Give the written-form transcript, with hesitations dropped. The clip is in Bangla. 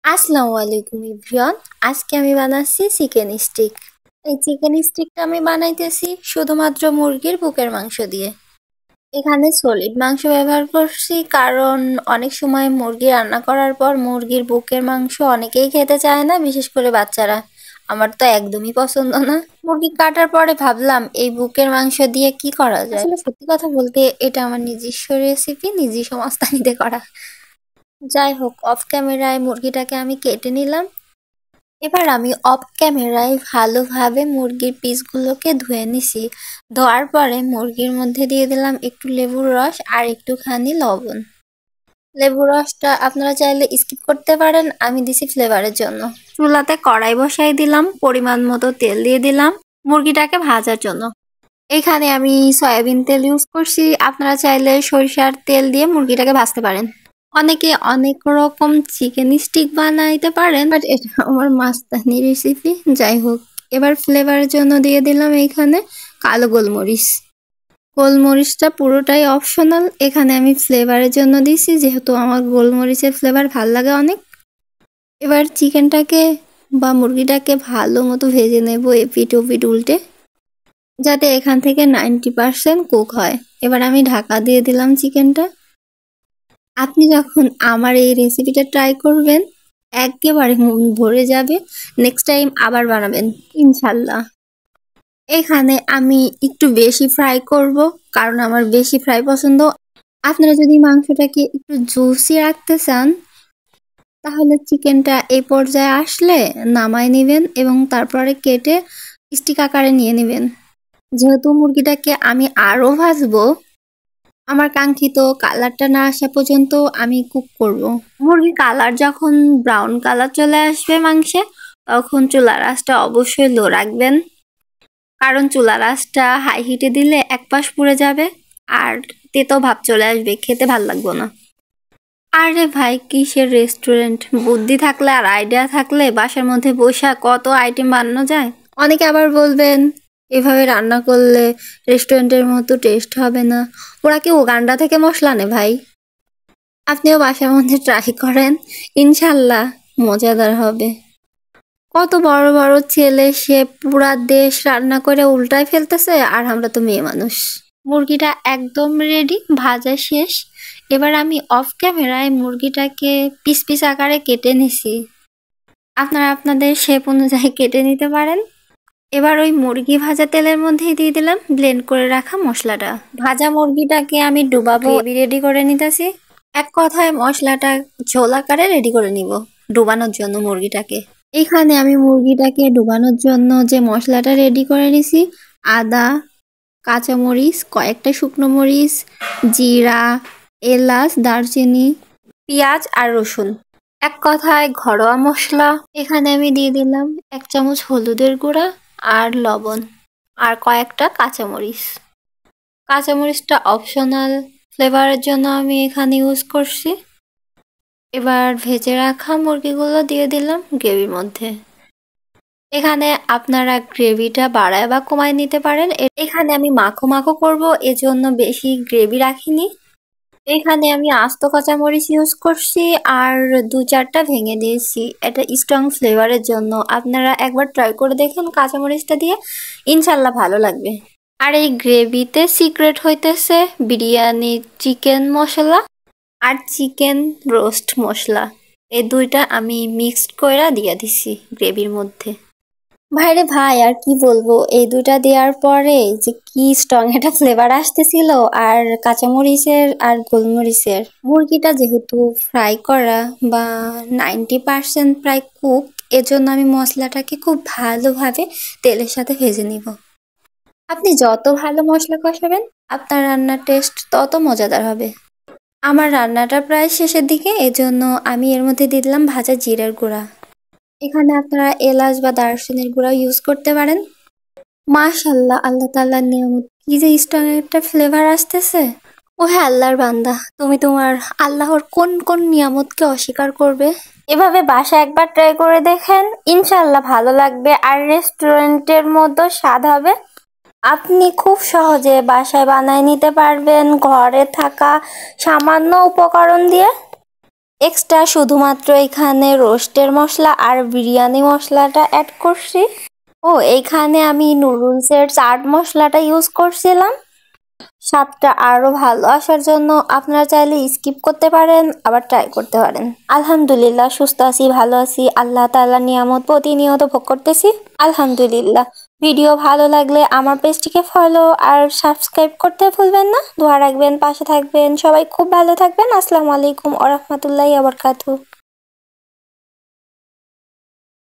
আসসালামু আলাইকুম এভরিওয়ান। আজকে আমি বানাচ্ছি চিকেন স্টিক। এই চিকেন স্টিকটা আমি বানাইতেছি শুধুমাত্র মুরগির বুকের মাংস দিয়ে। এখানে সলিড মাংস ব্যবহার করছি কারণ অনেক সময় মুরগি রান্না করার পর মুরগির বুকের মাংস অনেকেই খেতে চায় না, বিশেষ করে বাচ্চারা। আমার তো একদমই পছন্দ না। মুরগি কাটার পরে ভাবলাম এই বুকের মাংস দিয়ে কি করা যায়। আসলে সত্যি কথা বলতে এটা আমার নিজস্ব রেসিপি, নিজস্ব মস্তানিতে করা। যাই হোক, অফ ক্যামেরায় মুরগিটাকে আমি কেটে নিলাম। এবার আমি অফ ক্যামেরায় ভালোভাবে মুরগির পিসগুলোকে ধুয়ে নিছি। ধোয়ার পরে মুরগির মধ্যে দিয়ে দিলাম একটু লেবুর রস আর একটুখানি লবণ। লেবুর রসটা আপনারা চাইলে স্কিপ করতে পারেন, আমি দিছি ফ্লেভারের জন্য। চুলাতে কড়াই বসাই দিলাম, পরিমাণ মতো তেল দিয়ে দিলাম মুরগিটাকে ভাজার জন্য। এখানে আমি সয়াবিন তেল ইউজ করছি, আপনারা চাইলে সরিষার তেল দিয়ে মুরগিটাকে ভাজতে পারেন। অনেকে অনেক রকম চিকেন স্টিক বানাইতে পারেন, বাট এটা আমার মাস্তানি রেসিপি। যাই হোক, এবার ফ্লেভারের জন্য দিয়ে দিলাম এইখানে কালো গোলমরিচ। গোলমরিচটা পুরোটাই অপশনাল, এখানে আমি ফ্লেভারের জন্য দিছি, যেহেতু আমার গোলমরিচের ফ্লেভার ভাল লাগে অনেক। এবার চিকেনটাকে বা মুরগিটাকে ভালো মতো ভেজে নেব এপিট ওপিট উল্টে, যাতে এখান থেকে 90% কুক হয়। এবার আমি ঢাকা দিয়ে দিলাম চিকেনটা। আপনি যখন আমার এই রেসিপিটা ট্রাই করবেন একেবারে মন ভরে যাবে, নেক্সট টাইম আবার বানাবেন ইনশাল্লাহ। এখানে আমি একটু বেশি ফ্রাই করব কারণ আমার বেশি ফ্রাই পছন্দ। আপনারা যদি মাংসটাকে একটু জুসি রাখতে চান তাহলে চিকেনটা এই পর্যায়ে আসলে নামায় নেবেন এবং তারপরে কেটে স্টিক আকারে নিয়ে নেবেন। যেহেতু মুরগিটাকে আমি আরো ভাজবো, আমার কাঙ্ক্ষিত কালারটা না আসা পর্যন্ত আমি কুক করব। মুরগির কালার যখন ব্রাউন কালার চলে আসবে মাংসে, তখন চুলার আঁচটা অবশ্যই লো রাখবেন, কারণ চুলার আঁচটা হাই হিটে দিলে এক পাশ পুড়ে যাবে আর তেতো ভাব চলে আসবে, খেতে ভাল লাগবে না। আরে ভাই, কিসের রেস্টুরেন্ট? বুদ্ধি থাকলে আর আইডিয়া থাকলে বাসার মধ্যে বসে কত আইটেম বানানো যায়। অনেকে আবার বলবেন এভাবে রান্না করলে রেস্টুরেন্টের মতো টেস্ট হবে না। ওরা কি উগান্ডা থেকে মশলা আনে ভাই? আপনিও বাসার মধ্যে ট্রাই করেন, ইনশাল্লাহ মজাদার হবে। কত বড় বড় ছেলে সে পুরা দেশ রান্না করে উল্টায় ফেলতেছে, আর আমরা তো মেয়ে মানুষ। মুরগিটা একদম রেডি, ভাজা শেষ। এবার আমি অফ ক্যামেরায় মুরগিটাকে পিস পিস আকারে কেটে নিছি। আপনারা আপনাদের শেপ অনুযায়ী কেটে নিতে পারেন। এবার ওই মুরগি ভাজা তেলের মধ্যেই দিয়ে দিলাম ব্লেন্ড করে রাখা মশলাটা। ভাজা মুরগিটাকে আমি ডুবাবো, গ্রেভি রেডি করে নিতেছি। এক কথায় মশলাটা ঝোল আকারে রেডি করে নিব ডুবানোর জন্য মুরগিটাকে। এখানে আমি মুরগিটাকে ডুবানোর জন্য যে মশলাটা রেডি করে নিছি, আদা, কাঁচামরিচ, কয়েকটা শুকনো মরিচ, জিরা, এলাচ, দারচিনি, পেঁয়াজ আর রসুন, এক কথায় ঘরোয়া মশলা। এখানে আমি দিয়ে দিলাম 1 চামচ হলুদের গুঁড়া আর লবণ আর কয়েকটা কাঁচামরিচ। কাঁচামরিচটা অপশনাল, ফ্লেভারের জন্য আমি এখানে ইউজ করছি। এবার ভেজে রাখা মুরগিগুলো দিয়ে দিলাম গ্রেভির মধ্যে। এখানে আপনারা গ্রেভিটা বাড়ায় বা কমায় নিতে পারেন। এখানে আমি মাখো মাখো করব, এজন্য বেশি গ্রেভি রাখিনি। এখানে আমি আস্ত কাঁচামরিচ ইউজ করছি আর 2-4টা ভেঙে দিয়েছি, এটা স্ট্রং ফ্লেভারের জন্য। আপনারা একবার ট্রাই করে দেখুন কাঁচামরিচটা দিয়ে, ইনশাল্লাহ ভালো লাগবে। আর এই গ্রেভিতে সিক্রেট হইতেছে বিরিয়ানি চিকেন মশলা আর চিকেন রোস্ট মশলা, এই দুইটা আমি মিক্সড করে দিয়ে দিছি গ্রেভির মধ্যে। ভাইরে ভাই, আর কি বলবো, এই দুইটা দেওয়ার পরে যে কি স্ট্রং একটা ফ্লেভার আসতেছিল, আর কাঁচামরিচের আর গোলমরিচের। মুরগিটা যেহেতু ফ্রাই করা বা 90% প্রায় কুক, এজন্য আমি মশলাটাকে খুব ভালোভাবে তেলের সাথে ভেজে নিব। আপনি যত ভালো মশলা কষাবেন আপনার রান্নার টেস্ট তত মজাদার হবে। আমার রান্নাটা প্রায় শেষের দিকে, এজন্য আমি এর মধ্যে দিয়ে দিলাম ভাজা জিরার গুঁড়া। এখানে আপনারা এলাচ বা দারুচিনির গুঁড়া ইউজ করতে পারেন। মাশাল্লাহ, আল্লাহ তাআলার নিয়ামত, কি যে স্ট্রং একটা ফ্লেভার আসতেছে। ও হ্যাঁ আল্লাহর বান্দা, তুমি তোমার আল্লাহর কোন কোন নিয়ামতকে অস্বীকার করবে? এভাবে বাসায় একবার ট্রাই করে দেখেন, ইনশাল্লাহ ভালো লাগবে আর রেস্টুরেন্টের মতো স্বাদ হবে। আপনি খুব সহজে বাসায় বানায় নিতে পারবেন ঘরে থাকা সামান্য উপকরণ দিয়ে। এক্সট্রা শুধুমাত্র এখানে রোস্টের মশলা আর বিরিয়ানি মশলাটা অ্যাড করছি। ও এখানে আমি নুডলসের চাট মশলাটা ইউজ করছিলাম। স্বাদটা আরো ভালো আসার জন্য আপনারা চাইলে স্কিপ করতে পারেন, আবার ট্রাই করতে পারেন। আলহামদুলিল্লাহ সুস্থ আছি, ভালো আছি, আল্লাহ তাআলার নিয়ামত প্রতিনিয়ত ভোগ করতেছি, আলহামদুলিল্লাহ। ভিডিও ভালো লাগলে আমার পেজটিকে ফলো আর সাবস্ক্রাইব করতে ভুলবেন না। দোয়া রাখবেন, পাশে থাকবেন। সবাই খুব ভালো থাকবেন। আসসালামু আলাইকুম ওয়া রাহমাতুল্লাহি ওয়া বারাকাতুহু।